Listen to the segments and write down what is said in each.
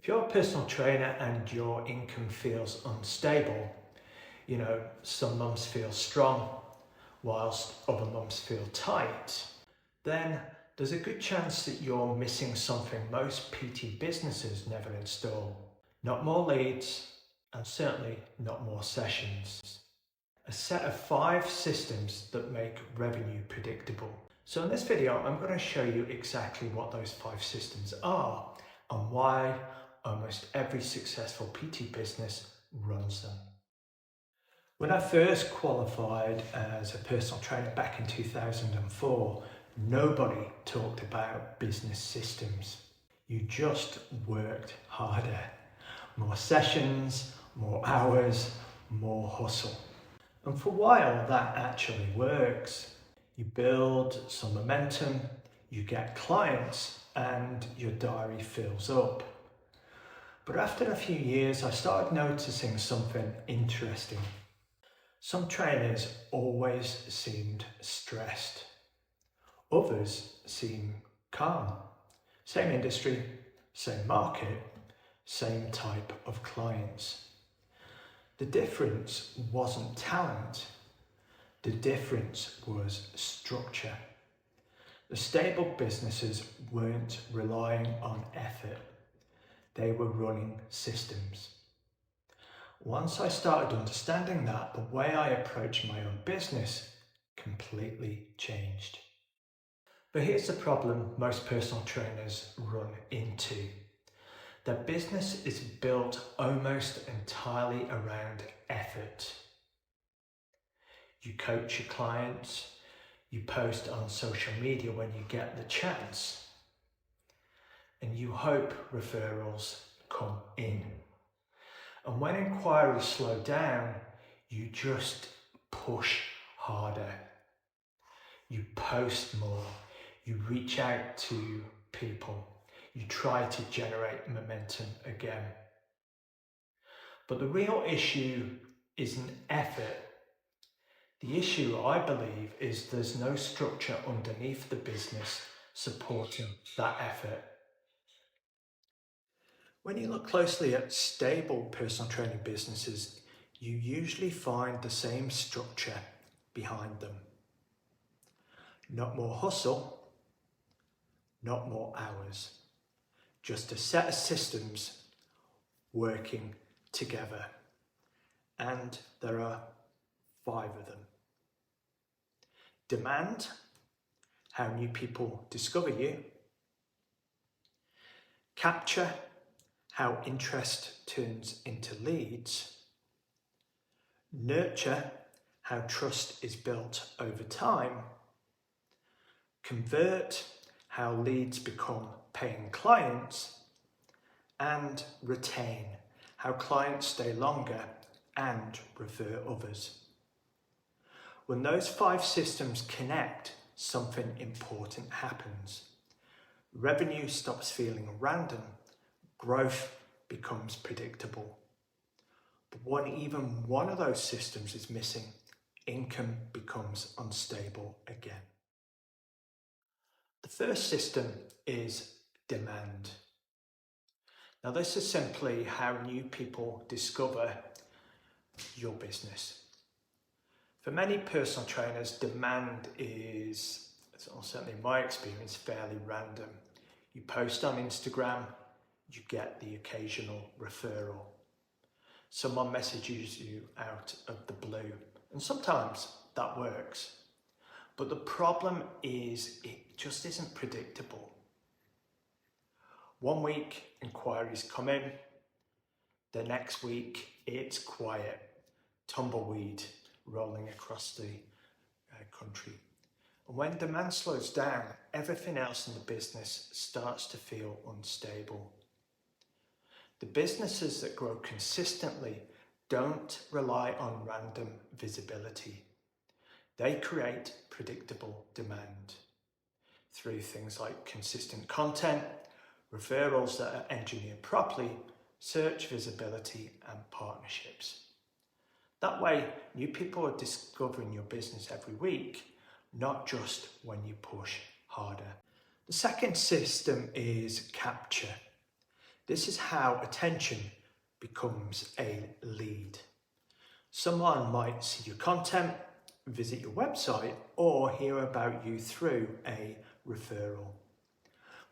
If you're a personal trainer and your income feels unstable, some months feel strong whilst other months feel tight, then there's a good chance that you're missing something most PT businesses never install. Not more leads, and certainly not more sessions. A set of 5 systems that make revenue predictable. So in this video, I'm going to show you exactly what those 5 systems are and why almost every successful PT business runs them. When I first qualified as a personal trainer back in 2004, nobody talked about business systems. You just worked harder. More sessions, more hours, more hustle. And for a while that actually works. You build some momentum, you get clients, and your diary fills up. But after a few years, I started noticing something interesting. Some trainers always seemed stressed. Others seemed calm. Same industry, same market, same type of clients. The difference wasn't talent. The difference was structure. The stable businesses weren't relying on effort. They were running systems. Once I started understanding that, the way I approached my own business completely changed. But here's the problem most personal trainers run into. Their business is built almost entirely around effort. You coach your clients, you post on social media when you get the chance, and you hope referrals come in. And when inquiries slow down, you just push harder. You post more, you reach out to people, you try to generate momentum again. But the real issue isn't effort. The issue, I believe, is there's no structure underneath the business supporting that effort. When you look closely at stable personal training businesses, you usually find the same structure behind them. Not more hustle, not more hours, just a set of systems working together. And there are 5 of them. Demand, how new people discover you. Capture, how interest turns into leads. Nurture, how trust is built over time. Convert, how leads become paying clients. And retain, how clients stay longer and refer others. When those 5 systems connect, something important happens. Revenue stops feeling random. Growth becomes predictable. But when even one of those systems is missing, income becomes unstable again. The first system is demand. Now, this is simply how new people discover your business. For many personal trainers, demand is, certainly in my experience, fairly random. You post on Instagram, you get the occasional referral. Someone messages you out of the blue, and sometimes that works. But the problem is it just isn't predictable. One week, inquiries come in. The next week, it's quiet, tumbleweed rolling across the country. And when demand slows down, everything else in the business starts to feel unstable. The businesses that grow consistently don't rely on random visibility. They create predictable demand through things like consistent content, referrals that are engineered properly, search visibility, and partnerships. That way, new people are discovering your business every week, not just when you push harder. The second system is capture. This is how attention becomes a lead. Someone might see your content, visit your website, or hear about you through a referral.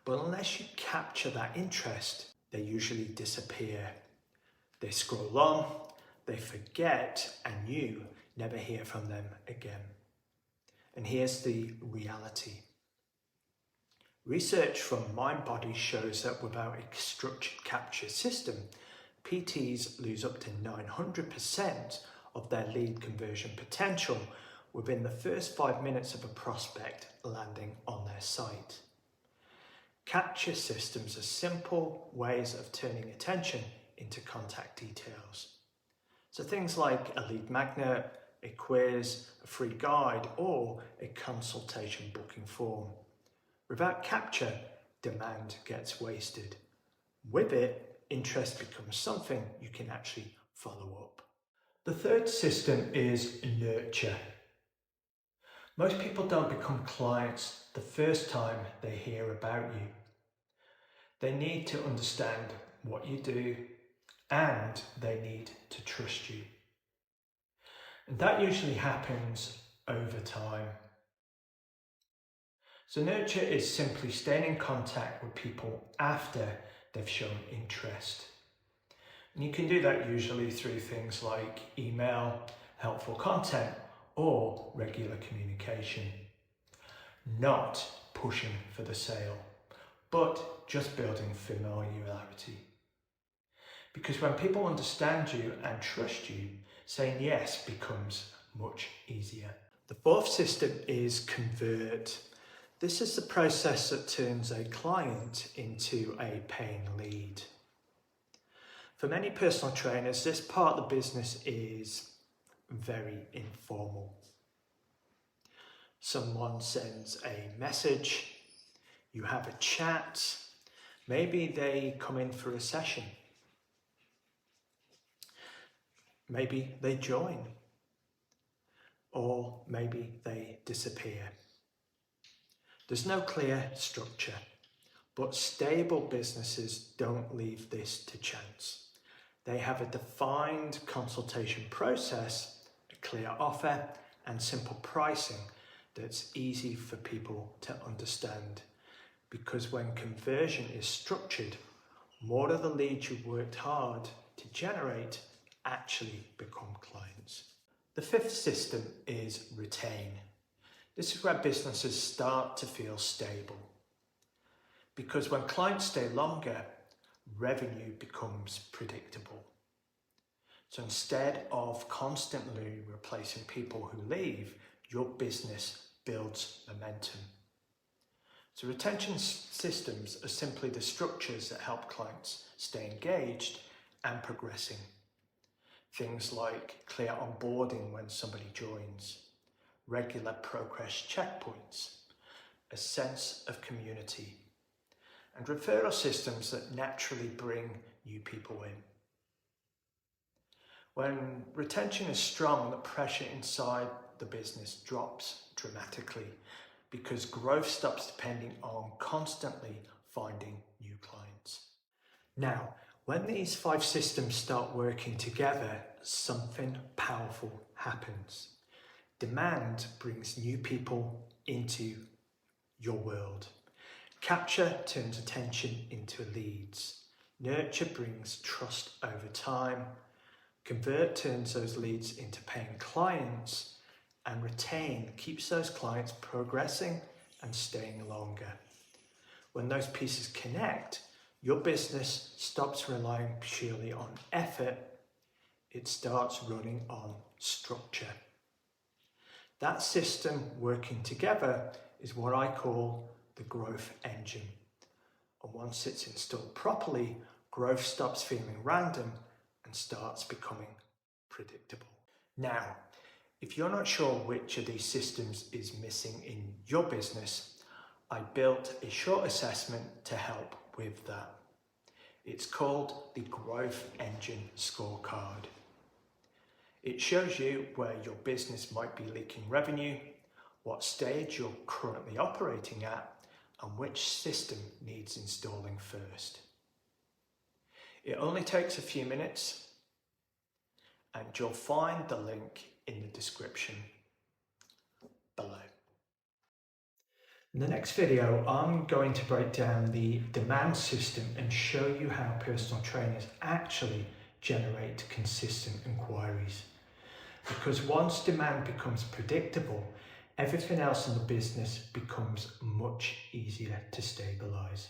But unless you capture that interest, they usually disappear. They scroll on, they forget, and you never hear from them again. And here's the reality. Research from MindBody shows that without a structured capture system, PTs lose up to 900% of their lead conversion potential within the first 5 minutes of a prospect landing on their site. Capture systems are simple ways of turning attention into contact details. So things like a lead magnet, a quiz, a free guide, or a consultation booking form. Without capture, demand gets wasted. With it, interest becomes something you can actually follow up. The third system is nurture. Most people don't become clients the first time they hear about you. They need to understand what you do, and they need to trust you. And that usually happens over time. So nurture is simply staying in contact with people after they've shown interest. And you can do that usually through things like email, helpful content, or regular communication. Not pushing for the sale, but just building familiarity. Because when people understand you and trust you, saying yes becomes much easier. The fourth system is convert. This is the process that turns a client into a paying lead. For many personal trainers, this part of the business is very informal. Someone sends a message, you have a chat, maybe they come in for a session. Maybe they join, or maybe they disappear. There's no clear structure, but stable businesses don't leave this to chance. They have a defined consultation process, a clear offer, and simple pricing that's easy for people to understand. Because when conversion is structured, more of the leads you've worked hard to generate actually become clients. The fifth system is retain. This is where businesses start to feel stable. Because when clients stay longer, revenue becomes predictable. So instead of constantly replacing people who leave, your business builds momentum. So retention systems are simply the structures that help clients stay engaged and progressing. Things like clear onboarding when somebody joins, regular progress checkpoints, a sense of community, and referral systems that naturally bring new people in. When retention is strong, the pressure inside the business drops dramatically because growth stops depending on constantly finding new clients. Now, when these 5 systems start working together, something powerful happens. Demand brings new people into your world. Capture turns attention into leads. Nurture brings trust over time. Convert turns those leads into paying clients. And retain keeps those clients progressing and staying longer. When those pieces connect, your business stops relying purely on effort. It starts running on structure. That system working together is what I call the growth engine. And once it's installed properly, growth stops feeling random and starts becoming predictable. Now, if you're not sure which of these systems is missing in your business, I built a short assessment to help with that. It's called the Growth Engine Scorecard. It shows you where your business might be leaking revenue, what stage you're currently operating at, and which system needs installing first. It only takes a few minutes, and you'll find the link in the description below. In the next video, I'm going to break down the demand system and show you how personal trainers actually generate consistent inquiries. Because once demand becomes predictable, everything else in the business becomes much easier to stabilize.